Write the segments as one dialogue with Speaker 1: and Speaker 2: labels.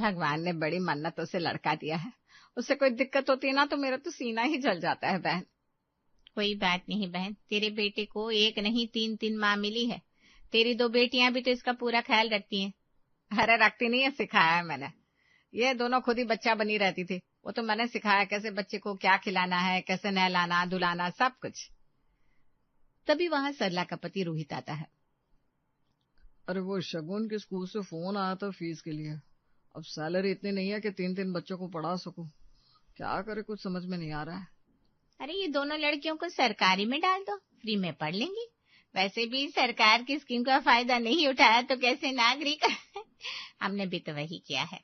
Speaker 1: भगवान ने बड़ी मन्नतों से लड़का दिया है। उससे कोई दिक्कत होती है ना तो मेरा तो सीना ही जल जाता है बहन।
Speaker 2: कोई बात नहीं बहन, तेरे बेटे को एक नहीं 3-3 माँ मिली है। तेरी 2 बेटियां भी तो इसका पूरा ख्याल रखती हैं।
Speaker 1: अरे रखती नहीं है, सिखाया है मैंने। ये दोनों खुद ही बच्चा बनी रहती थी। वो तो मैंने सिखाया कैसे बच्चे को क्या खिलाना है, कैसे नहलाना धुलाना, सब कुछ।
Speaker 2: तभी वहां सरला का पति रोहित आता है।
Speaker 3: अरे वो शगुन के स्कूल से फोन आया था फीस के लिए। अब सैलरी इतनी नहीं है कि 3-3 बच्चों को पढ़ा सकूं। क्या करे, कुछ समझ में नहीं आ रहा है।
Speaker 2: अरे ये दोनों लड़कियों को सरकारी में डाल दो, फ्री में पढ़ लेंगी। वैसे भी सरकार की स्कीम का फायदा नहीं उठाया तो कैसे नागरिक। हमने भी तो वही किया है।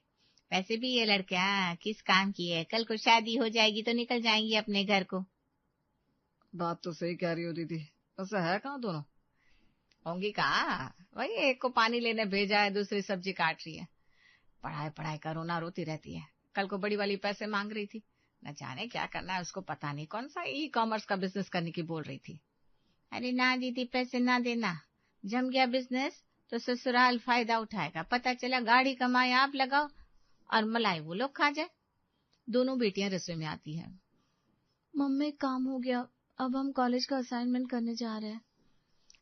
Speaker 2: वैसे भी ये लड़कियां किस काम की है, कल को शादी हो जाएगी तो निकल जाएंगी अपने घर को।
Speaker 3: बात तो सही कह रही हो दीदी। वैसे है कहाँ दोनों?
Speaker 1: होंगी कहाँ, वही एक को पानी लेने भेजा है, दूसरी सब्जी काट रही है। पढ़ाई पढ़ाई का रोना रोती रहती है। कल को बड़ी वाली पैसे मांग रही थी, न जाने क्या करना है उसको पता नहीं। कौन सा ई कॉमर्स का बिजनेस करने की बोल रही थी।
Speaker 2: अरे ना दीदी, पैसे ना देना। जम गया बिजनेस तो ससुराल फायदा उठाएगा। पता चला गाड़ी कमाए आप लगाओ और मलाई वो लोग खा जाए।
Speaker 1: दोनों बेटियां रसोई में आती है।
Speaker 4: मम्मी काम हो गया, अब हम कॉलेज का असाइनमेंट करने जा रहे हैं।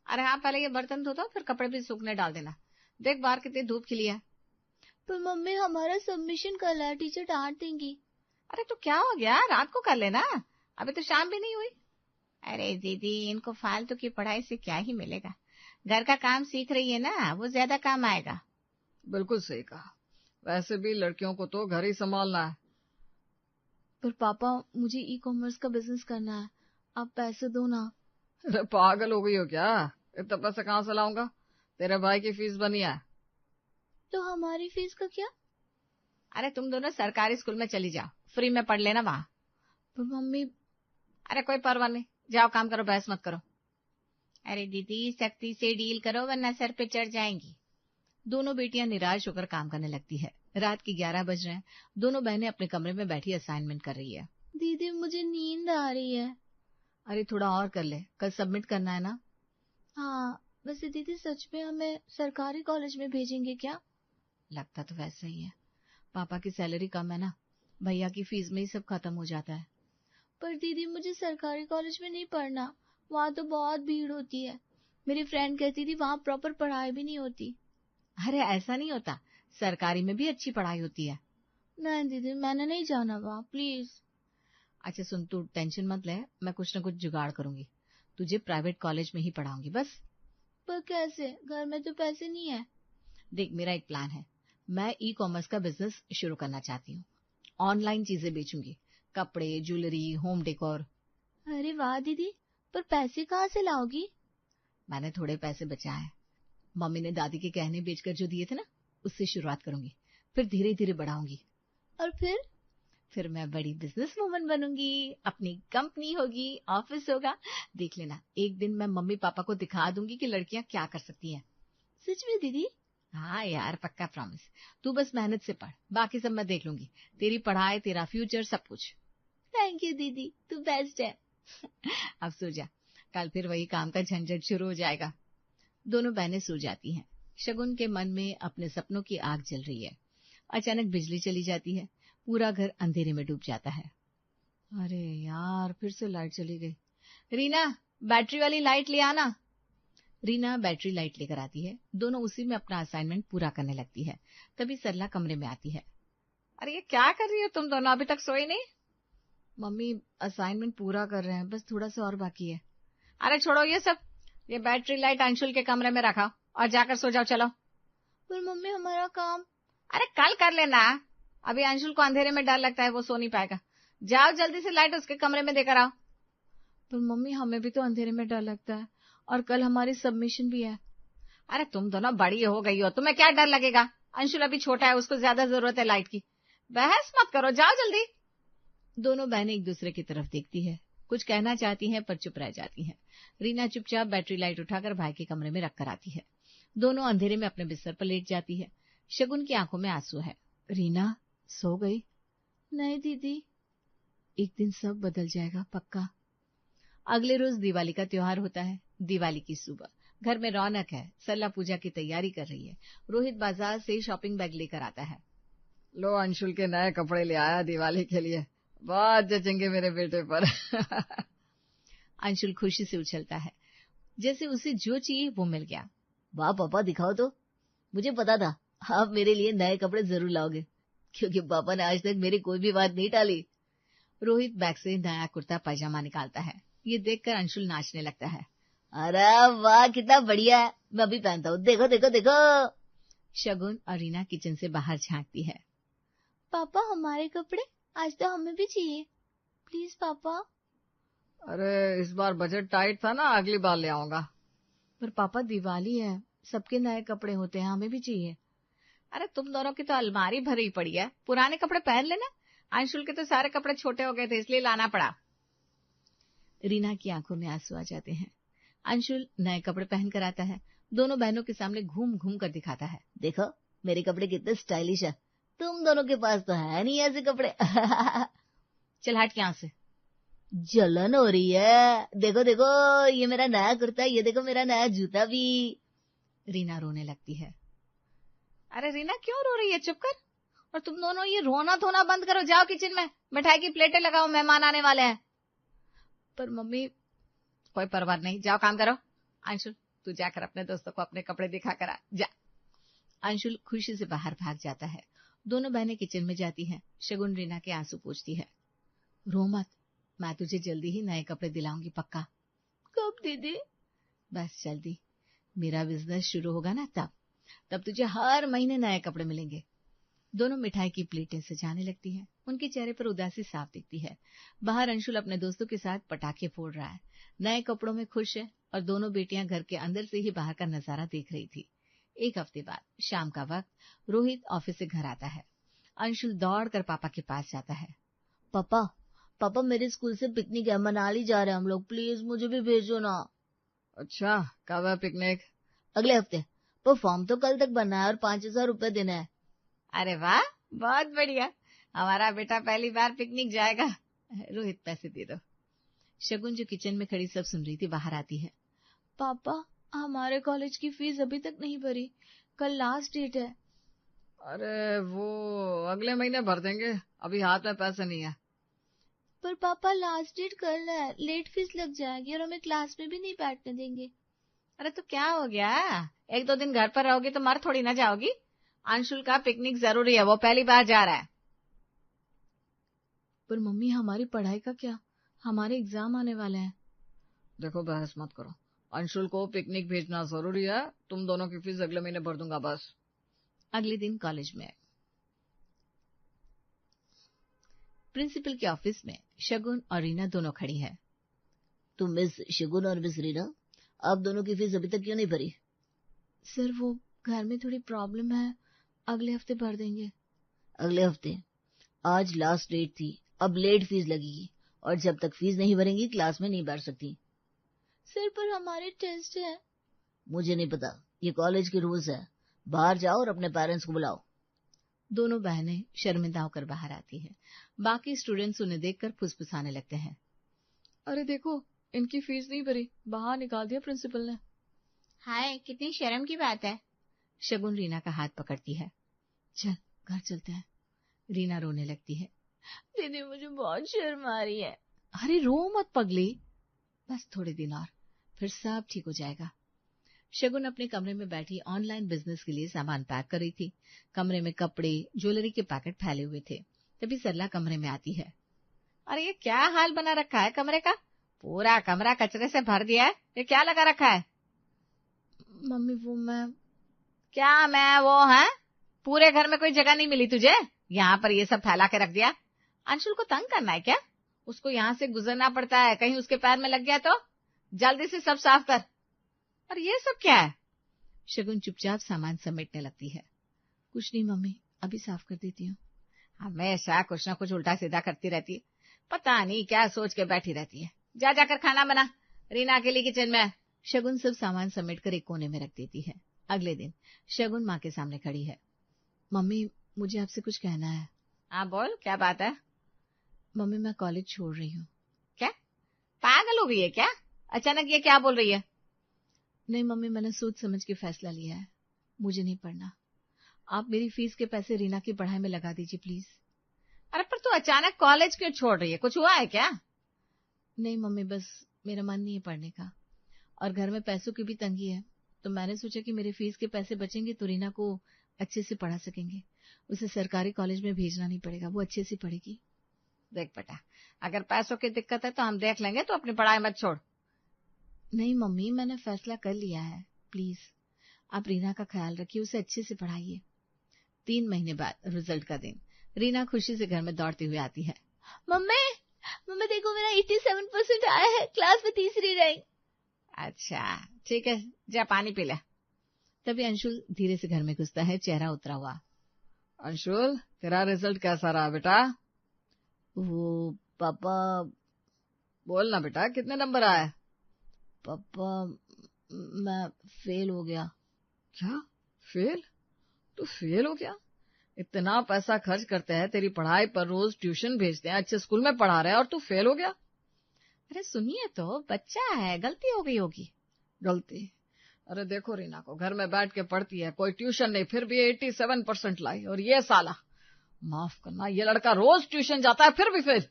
Speaker 1: अरे हाँ, पहले ये बर्तन धो दो, फिर कपड़े भी सूखने डाल देना। देख बाहर कितनी धूप खिली है।
Speaker 4: पर मम्मी हमारा सबमिशन कल है, टीचर डांट देंगी।
Speaker 1: अरे तो क्या हो गया, रात को कर लेना, अभी तो शाम भी नहीं हुई।
Speaker 2: अरे दीदी, इनको फालतू की पढ़ाई से क्या ही मिलेगा। घर का काम सीख रही है ना, वो ज्यादा काम आएगा।
Speaker 3: बिल्कुल सही कहा। वैसे भी लड़कियों को तो घर ही संभालना है।
Speaker 4: पर पापा, मुझे ई कॉमर्स का बिजनेस करना है, आप पैसे दो ना।
Speaker 3: अरे पागल हो गई हो क्या? इतना पैसा कहाँ से लाऊंगा? तेरे भाई की फीस बनी है।
Speaker 4: तो हमारी फीस का क्या?
Speaker 1: अरे तुम दोनों सरकारी स्कूल में चली जाओ, फ्री में पढ़ लेना वहां।
Speaker 4: पर मम्मी।
Speaker 1: अरे कोई परवाह नहीं, जाओ काम करो, बहस मत करो।
Speaker 2: अरे दीदी, सख्ती से डील करो वरना सर पे चढ़ जाएंगी।
Speaker 1: दोनों बेटियां निराश होकर काम करने लगती है। रात के 11 बज रहे हैं। दोनों बहनें अपने कमरे में बैठी असाइनमेंट कर रही है।
Speaker 4: दीदी मुझे नींद आ रही है।
Speaker 1: अरे थोड़ा और कर ले, कल सबमिट करना है ना।
Speaker 4: हाँ, वैसे दीदी सच में हमें सरकारी कॉलेज में भेजेंगे क्या?
Speaker 1: लगता तो वैसा ही है। पापा की सैलरी कम है ना, भैया की फीस में ही सब खत्म हो जाता है।
Speaker 4: पर दीदी मुझे सरकारी कॉलेज में नहीं पढ़ना, वहाँ तो बहुत भीड़ होती है। मेरी फ्रेंड कहती थी वहाँ प्रॉपर पढ़ाई भी नहीं होती।
Speaker 1: अरे ऐसा नहीं होता, सरकारी में भी अच्छी पढ़ाई होती है।
Speaker 4: नहीं दीदी, मैंने नहीं जाना वहाँ, प्लीज।
Speaker 1: अच्छा सुन, तू टेंशन मत ले, मैं कुछ न कुछ जुगाड़ करूंगी, तुझे प्राइवेट कॉलेज में ही पढ़ाऊंगी बस।
Speaker 4: पर कैसे, घर में तो पैसे नहीं है।
Speaker 1: देख मेरा एक प्लान है, मैं ई कॉमर्स का बिजनेस शुरू करना चाहती हूँ। ऑनलाइन चीजें बेचूंगी, कपड़े, ज्वेलरी, होम डेकोर।
Speaker 4: अरे वाह दीदी, पर पैसे कहाँ से लाओगी?
Speaker 1: मैंने थोड़े पैसे बचाए हैं, मम्मी ने दादी के गहने बेचकर जो दिए थे ना, उससे शुरुआत करूंगी, फिर धीरे धीरे बढ़ाऊंगी।
Speaker 4: और
Speaker 1: फिर मैं बड़ी बिजनेस वूमन बनूंगी, अपनी कंपनी होगी, ऑफिस होगा। देख लेना, एक दिन मैं मम्मी पापा को दिखा दूंगी कि लड़कियां क्या कर सकती हैं।
Speaker 4: सच में दीदी?
Speaker 1: हाँ यार, पक्का प्रॉमिस। तू बस मेहनत से पढ़, बाकी सब मैं देख लूंगी, तेरी पढ़ाई, तेरा फ्यूचर, सब कुछ।
Speaker 4: थैंक यू दीदी, तू बेस्ट है।
Speaker 1: अब सो जा, कल फिर वही काम का झंझट शुरू हो जाएगा। दोनों बहनें सो जाती हैं। शगुन के मन में अपने सपनों की आग जल रही है। अचानक बिजली चली जाती है, पूरा घर अंधेरे में डूब जाता है। अरे यार, फिर से लाइट चली गई। रीना, बैटरी वाली लाइट ले आना। रीना बैटरी लाइट लेकर आती है। दोनों उसी में अपना असाइनमेंट पूरा करने लगती है। तभी सरला कमरे में आती है। अरे ये क्या कर रही हो तुम दोनों, अभी तक सोई नहीं? मम्मी असाइनमेंट पूरा कर रहे हैं, बस थोड़ा सा और बाकी है। अरे छोड़ो ये सब, ये बैटरी लाइट अंशुल के कमरे में रखा और जाकर सो जाओ, चलो।
Speaker 4: पर मम्मी हमारा काम।
Speaker 1: अरे कल कर लेना, अभी अंशुल को अंधेरे में डर लगता है, वो सो नहीं पाएगा। जाओ जल्दी से लाइट उसके कमरे में देकर आओ।
Speaker 4: पर मम्मी हमें भी तो अंधेरे में डर लगता है, और कल हमारी सबमिशन भी है।
Speaker 1: अरे तुम दोनों बड़ी हो गई हो, तुम्हें क्या डर लगेगा? अंशुल अभी छोटा है, उसको ज्यादा जरूरत है लाइट की। बहस मत करो, जाओ जल्दी। दोनों बहनें एक दूसरे की तरफ देखती है, कुछ कहना चाहती हैं पर चुप रह जाती हैं। रीना चुपचाप बैटरी लाइट उठाकर भाई के कमरे में रखकर आती है। दोनों अंधेरे में अपने बिस्तर पर लेट जाती है। शगुन की आंखों में आंसू है। रीना सो गई?
Speaker 4: नहीं दीदी।
Speaker 1: एक दिन सब बदल जाएगा, पक्का। अगले रोज दिवाली का त्योहार होता है। दिवाली की सुबह घर में रौनक है। सरला पूजा की तैयारी कर रही है। रोहित बाजार से शॉपिंग बैग लेकर आता है।
Speaker 3: लो अंशुल के नए कपड़े ले आया दिवाली के लिए, बहुत जचेंगे मेरे बेटे पर।
Speaker 1: अंशुल खुशी से उछलता है, जैसे उसे जो चाहिए वो मिल गया।
Speaker 2: वाह पापा, दिखाओ तो, मुझे पता था आप मेरे लिए नए कपड़े जरूर लाओगे, क्योंकि पापा ने आज तक मेरी कोई भी बात नहीं टाली।
Speaker 1: रोहित बैग से नया कुर्ता पैजामा निकालता है। ये देखकर अंशुल नाचने लगता है।
Speaker 2: अरे वाह, कितना बढ़िया है, मैं अभी पहनता हूँ, देखो देखो देखो।
Speaker 1: शगुन और रीना किचन से बाहर झांकती है।
Speaker 4: पापा हमारे कपड़े आज तो हमें भी चाहिए, प्लीज पापा।
Speaker 3: अरे इस बार बजट टाइट था ना, अगली बार ले आऊंगा।
Speaker 1: पर पापा दिवाली है, सबके नए कपड़े होते हैं, हमें भी चाहिए। अरे तुम दोनों की तो अलमारी भरी पड़ी है, पुराने कपड़े पहन लेना। अंशुल के तो सारे कपड़े छोटे हो गए थे, इसलिए लाना पड़ा। रीना की आंखों में आंसू आ जाते हैं। अंशुल नए कपड़े पहन कर आता है, दोनों बहनों के सामने घूम घूम कर दिखाता है।
Speaker 2: देखो मेरे कपड़े कितने स्टाइलिश है, तुम दोनों के पास तो है नहीं ऐसे कपड़े।
Speaker 1: चल हट यहाँ से।
Speaker 2: जलन हो रही है, देखो देखो ये मेरा नया कुर्ता, ये देखो मेरा नया जूता भी।
Speaker 1: रीना रोने लगती है। अरे रीना क्यों रो रही है, चुप कर। और तुम दोनों ये रोना धोना बंद करो, जाओ किचन में मिठाई की प्लेटें लगाओ, मेहमान आने वाले हैं। पर मम्मी। कोई परवाह नहीं, जाओ काम करो। अंशुल तू जाकर अपने दोस्तों को अपने कपड़े दिखा कर आ जा। अंशुल खुशी से बाहर भाग जाता है। दोनों बहनें किचन में जाती हैं। शगुन रीना के आंसू पोंछती है। रो मत, मैं तुझे जल्दी ही नए कपड़े दिलाऊंगी, पक्का।
Speaker 4: कब दीदी?
Speaker 1: बस जल्दी, मेरा बिजनेस शुरू होगा ना तब तुझे हर महीने नए कपड़े मिलेंगे। दोनों मिठाई की प्लेटें सजाने लगती हैं। उनके चेहरे पर उदासी साफ दिखती है। बाहर अंशुल अपने दोस्तों के साथ पटाखे फोड़ रहा है, नए कपड़ों में खुश है। और दोनों बेटियां घर के अंदर से ही बाहर का नजारा देख रही थी। एक हफ्ते बाद शाम का वक्त रोहित ऑफिस से घर आता है। अंशुल दौड़कर पापा के पास जाता है।
Speaker 2: पापा पापा मेरे स्कूल से पिकनिक है, मनाली जा रहे हैं हम लोग, प्लीज मुझे भी भेजो ना।
Speaker 3: अच्छा, कब है पिकनिक?
Speaker 2: अगले हफ्ते, पर फॉर्म तो कल तक बनना है और 5,000 रुपए देना है।
Speaker 1: अरे वाह, बहुत बढ़िया, हमारा बेटा पहली बार पिकनिक जाएगा। रोहित पैसे दे दो। शगुन जो किचन में खड़ी सब सुन रही थी बाहर आती है।
Speaker 4: पापा हमारे कॉलेज की फीस अभी तक नहीं भरी, कल लास्ट डेट है।
Speaker 3: अरे वो अगले महीने भर देंगे, अभी हाथ में पैसे नहीं है।
Speaker 4: पर पापा लास्ट डेट कल है, लेट फीस लग जाएगी और हमें क्लास में भी नहीं बैठने देंगे।
Speaker 1: अरे तो क्या हो गया, 1-2 दिन घर पर रहोगी तो मर थोड़ी ना जाओगी। अंशुल का पिकनिक जरूरी है, वो पहली बार जा रहा है। पर मम्मी हमारी पढ़ाई का क्या, हमारे एग्जाम आने वाले हैं।
Speaker 3: देखो बहस मत करो, अंशुल को पिकनिक भेजना जरूरी है, तुम दोनों की फीस अगले महीने भर दूंगा बस।
Speaker 1: अगले दिन कॉलेज में प्रिंसिपल के ऑफिस में शगुन और रीना दोनों खड़ी है।
Speaker 2: तुम मिस शगुन और मिस रीना, आप दोनों की फीस अभी तक क्यों नहीं भरी?
Speaker 4: सर वो घर में थोड़ी प्रॉब्लम है, अगले हफ्ते भर देंगे।
Speaker 2: अगले हफ्ते? आज लास्ट डेट थी, अब लेट फीस लगेगी और जब तक फीस नहीं भरेंगी क्लास में नहीं बैठ सकती।
Speaker 4: सर पर हमारे टेस्ट है।
Speaker 2: मुझे नहीं पता, ये कॉलेज के रूल्स है, बाहर जाओ और अपने पेरेंट्स को बुलाओ।
Speaker 1: दोनों बहनें शर्मिंदा होकर बाहर आती हैं। बाकी स्टूडेंट्स उन्हें देखकर फुसफुसाने लगते हैं।
Speaker 3: अरे देखो, इनकी फीस नहीं भरी, बाहर निकाल दिया प्रिंसिपल ने।
Speaker 2: हाय, कितनी शर्म की बात है।
Speaker 1: शगुन रीना का हाथ पकड़ती है। चल घर चलते हैं। रीना रोने लगती है।
Speaker 4: दीदी मुझे बहुत शर्म आ रही है।
Speaker 1: अरे रो मत पगली, बस थोड़े दिन और, फिर सब ठीक हो जाएगा। शगुन अपने कमरे में बैठी ऑनलाइन बिजनेस के लिए सामान पैक कर रही थी। कमरे में कपड़े, ज्वेलरी के पैकेट फैले हुए थे। तभी सरला कमरे में आती है। अरे ये क्या हाल बना रखा है कमरे का, पूरा कमरा कचरे से भर दिया है, ये क्या लगा रखा है?
Speaker 4: मम्मी वो मैं
Speaker 1: वो है, पूरे घर में कोई जगह नहीं मिली तुझे, यहाँ पर ये सब फैला के रख दिया। अंशुल को तंग करना है क्या? उसको यहाँ से गुजरना पड़ता है, कहीं उसके पैर में लग गया तो? जल्दी से सब साफ कर। और ये सब क्या है? शगुन चुपचाप सामान समेटने लगती है। कुछ नहीं मम्मी, अभी साफ कर देती हूँ। हमेशा कुछ ना कुछ उल्टा सीधा करती रहती है, पता नहीं क्या सोच के बैठी रहती है। जा जाकर खाना बना, रीना के लिए किचन में। शगुन सब सामान समेटकर एक कोने में रख देती है। अगले दिन शगुन माँ के सामने खड़ी है। मम्मी मुझे आपसे कुछ कहना है। हाँ बोल, क्या बात है? मम्मी मैं कॉलेज छोड़ रही हूँ। क्या पागल हो गई है क्या? अचानक ये क्या बोल रही है? नहीं मम्मी, मैंने सोच समझ के फैसला लिया है, मुझे नहीं पढ़ना। आप मेरी फीस के पैसे रीना की पढ़ाई में लगा दीजिए प्लीज।
Speaker 2: अरे पर तू अचानक कॉलेज क्यों छोड़ रही है, कुछ हुआ है क्या?
Speaker 1: नहीं मम्मी, बस मेरा मन नहीं है पढ़ने का और घर में पैसों की भी तंगी है, तो मैंने सोचा कि मेरे फीस के पैसे बचेंगे तो रीना को अच्छे से पढ़ा सकेंगे, उसे सरकारी कॉलेज में भेजना नहीं पड़ेगा, वो अच्छे से पढ़ेगी।
Speaker 2: देख बेटा, अगर पैसों की दिक्कत है तो हम देख लेंगे, तो अपनी पढ़ाई मत छोड़।
Speaker 1: नहीं मम्मी, मैंने फैसला कर लिया है, प्लीज आप रीना का ख्याल रखिए, उसे अच्छे से पढ़ाइए। 3 महीने बाद रिजल्ट का दिन, रीना खुशी से घर में दौड़ती हुई आती है।
Speaker 4: मम्मी देखो मेरा 87% आया है, क्लास में तीसरी रैंक।
Speaker 2: अच्छा ठीक है, जा पानी पी ले।
Speaker 1: तभी अंशुल धीरे से घर में घुसता है, चेहरा उतरा हुआ।
Speaker 3: अंशुल, तेरा रिजल्ट कैसा रहा बेटा?
Speaker 1: वो पापा।
Speaker 3: बोल ना बेटा, कितने नंबर आए?
Speaker 1: पापा मैं फेल हो गया।
Speaker 3: क्या फेल? तू फेल हो गया? इतना पैसा खर्च करते हैं तेरी पढ़ाई पर, रोज ट्यूशन भेजते हैं, अच्छे स्कूल में पढ़ा रहे हैं और तू फेल हो गया?
Speaker 2: अरे सुनिए तो, बच्चा है, गलती हो गई होगी।
Speaker 3: गलती? अरे देखो रीना को, घर में बैठ के पढ़ती है, कोई ट्यूशन नहीं, फिर भी 87% लाई, और ये साला, माफ करना, ये लड़का रोज ट्यूशन जाता है फिर भी फेल।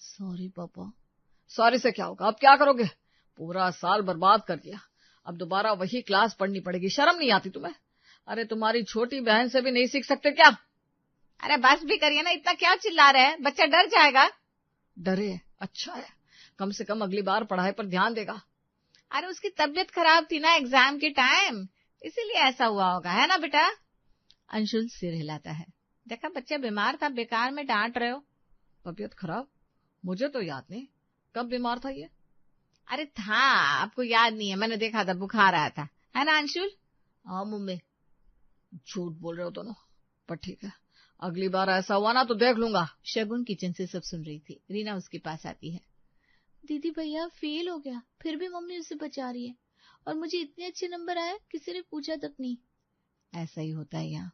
Speaker 1: सॉरी पापा।
Speaker 3: सॉरी से क्या होगा? अब क्या करोगे? पूरा साल बर्बाद कर दिया, अब दोबारा वही क्लास पढ़नी पड़ेगी। शर्म नहीं आती तुम्हें? अरे तुम्हारी छोटी बहन से भी नहीं सीख सकते क्या?
Speaker 2: अरे बस भी करिए ना, इतना क्या चिल्ला रहे हैं, बच्चा डर जाएगा।
Speaker 3: डरे? अच्छा है, कम से कम अगली बार पढ़ाई पर ध्यान देगा।
Speaker 2: अरे उसकी तबीयत खराब थी ना एग्जाम के टाइम, इसीलिए ऐसा हुआ होगा, है ना बेटा?
Speaker 1: अंशुल सिर हिलाता है।
Speaker 2: देखा, बच्चा बीमार था, बेकार में डांट रहे हो।
Speaker 3: तबीयत खराब? मुझे तो याद नहीं, कब बीमार था ये?
Speaker 2: अरे था, आपको याद नहीं है? मैंने देखा था, बुखार आया था, है ना अंशुल?
Speaker 1: हाँ मम्मी।
Speaker 3: झूठ बोल रहे हो दोनों, पर ठीक है, अगली बार ऐसा हुआ ना तो देख लूंगा।
Speaker 1: शगुन किचन से सब सुन रही थी। रीना उसके पास आती है।
Speaker 4: दीदी भैया फेल हो गया, फिर भी मम्मी उसे बचा रही है, और मुझे इतने अच्छे नंबर आए, किसी ने पूछा तक नहीं।
Speaker 1: ऐसा ही होता है यहाँ,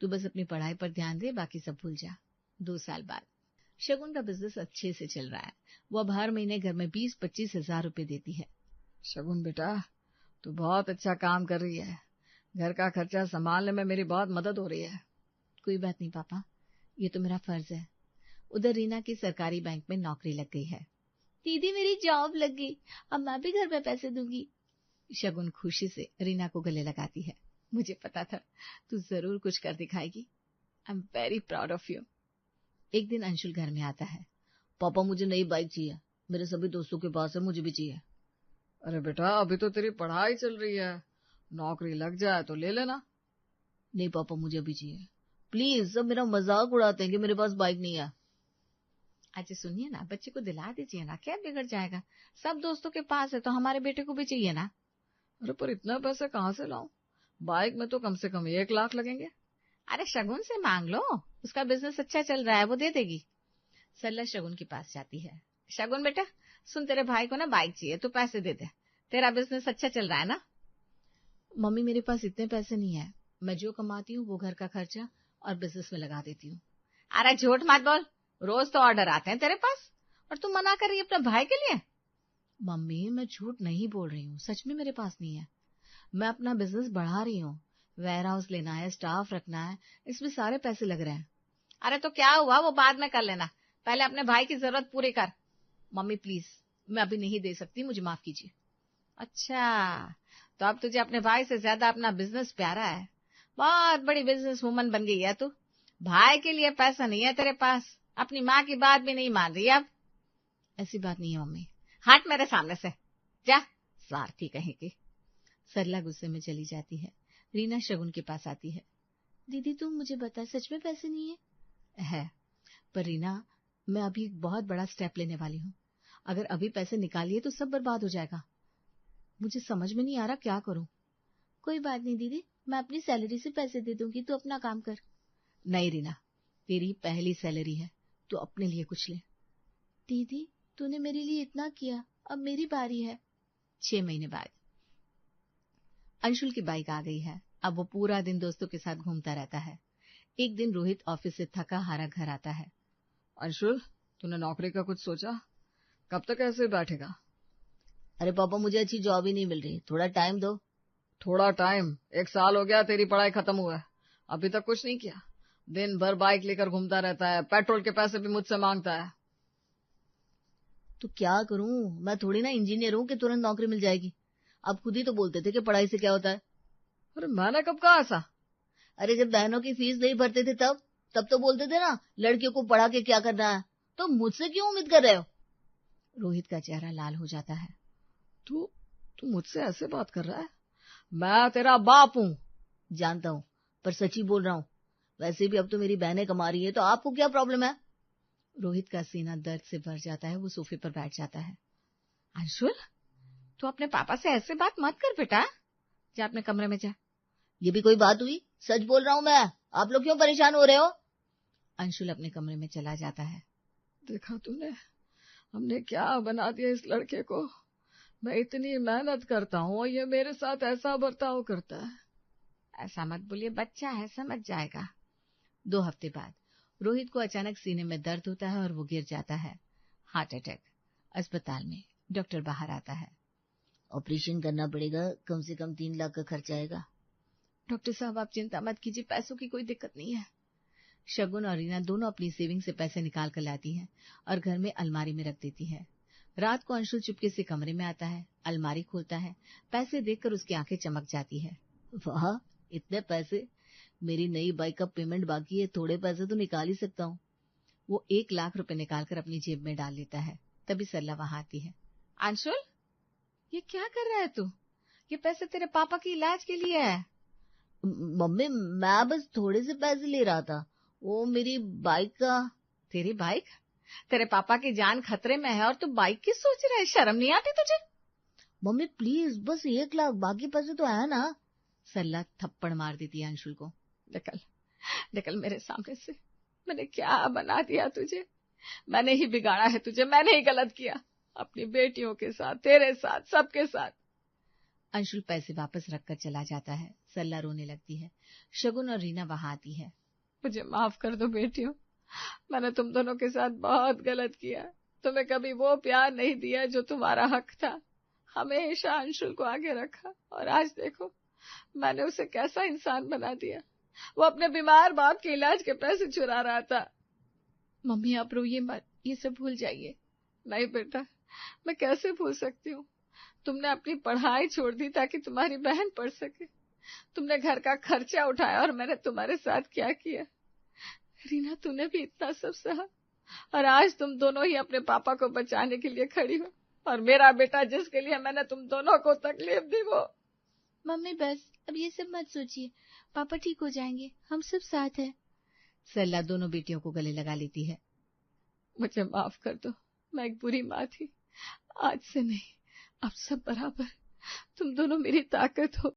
Speaker 1: तू बस अपनी पढ़ाई पर ध्यान दे, बाकी सब भूल जा। 2 साल बाद शगुन का बिजनेस अच्छे से चल रहा है। वो अब हर महीने घर में 20-25 हजार रुपए देती है।
Speaker 3: शगुन बेटा, तू बहुत अच्छा काम कर रही है, घर का खर्चा संभालने में मेरी बहुत मदद हो रही है।
Speaker 1: कोई बात नहीं पापा, ये तो मेरा फर्ज है। उधर रीना की सरकारी बैंक में नौकरी लग गई है।
Speaker 4: दीदी मेरी जॉब लग गई, अब मैं भी घर पे पैसे दूंगी।
Speaker 1: शगुन खुशी से रीना को गले लगाती है। मुझे पता था तू जरूर कुछ कर दिखाएगी। I am very proud of you. एक दिन अंशुल घर में आता है। पापा मुझे नई बाइक चाहिए, मेरे सभी दोस्तों के पास है, मुझे भी चाहिए।
Speaker 3: अरे बेटा, अभी तो तेरी पढ़ाई चल रही है, नौकरी लग जाए तो ले लेना।
Speaker 1: नहीं पापा, मुझे अभी चाहिए प्लीज। सब मेरा मजाक उड़ाते हैं कि मेरे पास बाइक नहीं है।
Speaker 2: अच्छा सुनिए ना, बच्चे को दिला दीजिए ना, क्या बिगड़ जाएगा? सब दोस्तों के पास है तो हमारे बेटे को भी चाहिए ना।
Speaker 3: अरे पर इतना पैसा कहाँ से लाऊं? बाइक में तो कम से कम 1 लाख लगेंगे।
Speaker 2: अरे शगुन से मांग लो, उसका बिजनेस अच्छा चल रहा है, वो दे देगी।
Speaker 1: सरला शगुन के पास जाती है।
Speaker 2: शगुन बेटा सुन, तेरे भाई को ना बाइक चाहिए, तू पैसे दे दे, तेरा बिजनेस अच्छा चल रहा है ना।
Speaker 1: मम्मी मेरे पास इतने पैसे नहीं है, मैं जो कमाती हूँ वो घर का खर्चा और बिजनेस में लगा देती हूँ।
Speaker 2: अरे झूठ मत बोल, रोज तो ऑर्डर आते हैं तेरे पास और तू मना कर रही है अपने भाई के लिए।
Speaker 1: मम्मी मैं झूठ नहीं बोल रही हूँ, सच में मेरे पास नहीं है। मैं अपना बिजनेस बढ़ा रही हूँ, वेयर हाउस लेना है, स्टाफ रखना है, इसमें सारे पैसे लग रहे हैं।
Speaker 2: अरे तो क्या हुआ, वो बाद में कर लेना, पहले अपने भाई की जरूरत पूरी कर।
Speaker 1: मम्मी प्लीज, मैं अभी नहीं दे सकती, मुझे माफ कीजिए।
Speaker 2: अच्छा, तो अब तुझे अपने भाई से ज्यादा अपना बिजनेस प्यारा है। बहुत बड़ी बिजनेस वुमन बन गई है तू। भाई के लिए पैसा नहीं है तेरे पास, अपनी माँ की बात भी नहीं मान रही अब।
Speaker 1: ऐसी बात नहीं है मम्मी।
Speaker 2: हट मेरे सामने से, जा, स्वार्थी कहीं की।
Speaker 1: सरला गुस्से में चली जाती है। रीना शगुन के पास आती है।
Speaker 4: दीदी तुम मुझे बता, सच में पैसे नहीं
Speaker 1: है? पर रीना, मैं अभी बहुत बड़ा स्टेप लेने वाली हूँ, अगर अभी पैसे निकालिए तो सब बर्बाद हो जाएगा। मुझे समझ में नहीं आ रहा क्या करूं।
Speaker 4: कोई बात नहीं दीदी, मैं अपनी सैलरी से पैसे दे दूंगी, तू अपना काम कर।
Speaker 1: नहीं रीना, तेरी पहली सैलरी है, तू अपने लिए कुछ ले।
Speaker 4: दीदी तूने मेरे लिए इतना किया, अब मेरी बारी है।
Speaker 1: 6 महीने बाद अंशुल की बाइक आ गई है। अब वो पूरा दिन दोस्तों के साथ घूमता रहता है। एक दिन रोहित ऑफिस से थका हारा घर आता है।
Speaker 3: अंशुल, तूने नौकरी का कुछ सोचा? कब तक ऐसे बैठेगा?
Speaker 1: अरे पापा मुझे अच्छी जॉब ही नहीं मिल रही, थोड़ा टाइम दो।
Speaker 3: थोड़ा टाइम? 1 साल हो गया तेरी पढ़ाई खत्म हुआ है, अभी तक कुछ नहीं किया। दिन भर बाइक लेकर घूमता रहता है, पेट्रोल के पैसे भी मुझसे मांगता है।
Speaker 1: तो क्या करूं, मैं थोड़ी ना इंजीनियर हूं कि तुरंत नौकरी मिल जाएगी। आप खुद ही तो बोलते थे कि पढ़ाई से क्या होता है।
Speaker 3: अरे मैंने कब कहा ऐसा?
Speaker 1: अरे जब बहनों की फीस नहीं भरते थे तब तो बोलते थे ना, लड़कियों को पढ़ा के क्या करना है। तो मुझसे क्यों उम्मीद कर रहे हो? रोहित का चेहरा लाल हो जाता है।
Speaker 3: तू मुझसे ऐसे बात कर रहा है? मैं तेरा बाप हूं।
Speaker 1: जानता हूं, पर सच ही बोल रहा हूं। वैसे भी अब तो मेरी बहनें कमा रही है, तो आपको क्या प्रॉब्लम है? रोहित का सीना दर्द से भर जाता है। वो सोफे पर बैठ जाता है।
Speaker 2: अंशुल, तू अपने पापा से ऐसे बात मत कर बेटा। जा अपने कमरे में जा।
Speaker 1: ये भी कोई बात हुई? सच बोल रहा हूं मैं। आप लोग क्यों परेशान हो रहे हो? अंशुल अपने कमरे में चला जाता है।
Speaker 3: देखा तूने, हमने क्या बना दिया इस लड़के को। मैं इतनी मेहनत करता हूँ और ये मेरे साथ ऐसा बर्ताव करता है।
Speaker 2: ऐसा मत बोलिए, बच्चा है, समझ जाएगा।
Speaker 1: 2 हफ्ते बाद रोहित को अचानक सीने में दर्द होता है और वो गिर जाता है। Heart attack. अस्पताल में डॉक्टर बाहर आता है। ऑपरेशन करना पड़ेगा, कम से कम 3 लाख का खर्च आएगा। डॉक्टर साहब आप चिंता मत कीजिए, पैसों की कोई दिक्कत नहीं है। शगुन और रीना दोनों अपनी सेविंग से पैसे निकाल कर लाती हैं और घर में अलमारी में रख देती है। रात को अंशुल चुपके से कमरे में आता है, अलमारी खोलता है। पैसे देखकर उसकी आंखें चमक जाती है। वाह, इतने पैसे! मेरी नई बाइक का पेमेंट बाकी है, थोड़े पैसे तो निकाल ही सकता हूँ। वो 1 लाख रुपए निकालकर अपनी जेब में डाल लेता है। तभी सरला वहां आती है।
Speaker 2: अंशुल, ये क्या कर रहा है तू? ये पैसे तेरे पापा के इलाज के लिए है।
Speaker 1: मम्मी, मैं बस थोड़े से पैसे ले रहा था, वो मेरी बाइक का।
Speaker 2: तेरी बाइक? तेरे पापा की जान खतरे में है और तू बाइक की सोच रहा है? शर्म नहीं आती तुझे?
Speaker 1: मम्मी प्लीज, बस 1 लाख, बाकी पैसे तो है ना। सरला थप्पड़ मार देती है अंशुल को।
Speaker 2: निकल मेरे सामने से। मैंने क्या बना दिया तुझे? मैंने ही बिगाड़ा है तुझे, मैंने ही गलत किया, अपनी बेटियों के साथ, तेरे साथ, सबके साथ।
Speaker 1: अंशुल पैसे वापस रखकर चला जाता है। सरला रोने लगती है। शगुन और रीना वहां आती है।
Speaker 3: मुझे माफ कर दो बेटियों, मैंने तुम दोनों के साथ बहुत गलत किया। तुम्हें कभी वो प्यार नहीं दिया जो तुम्हारा हक था। हमेशा अंशुल को आगे रखा और आज देखो मैंने उसे कैसा इंसान बना दिया। वो अपने बीमार बाप के इलाज के पैसे चुरा रहा था।
Speaker 2: मम्मी आप रोइए मत, ये सब भूल जाइए।
Speaker 3: नहीं बेटा, मैं कैसे भूल सकती हूँ। तुमने अपनी पढ़ाई छोड़ दी ताकि तुम्हारी बहन पढ़ सके। तुमने घर का खर्चा उठाया और मैंने तुम्हारे साथ क्या किया। रीना, तूने भी इतना सब सहा और आज तुम दोनों ही अपने पापा को बचाने के लिए खड़ी हो। और मेरा बेटा जिसके लिए मैंने तुम दोनों को तकलीफ दी वो।
Speaker 4: मम्मी बस, अब ये सब मत सोचिए, पापा ठीक हो जाएंगे, हम सब साथ हैं।
Speaker 1: सरला दोनों बेटियों को गले लगा लेती है।
Speaker 3: मुझे माफ कर दो, मैं एक बुरी माँ थी। आज से नहीं, अब सब बराबर। तुम दोनों मेरी ताकत हो।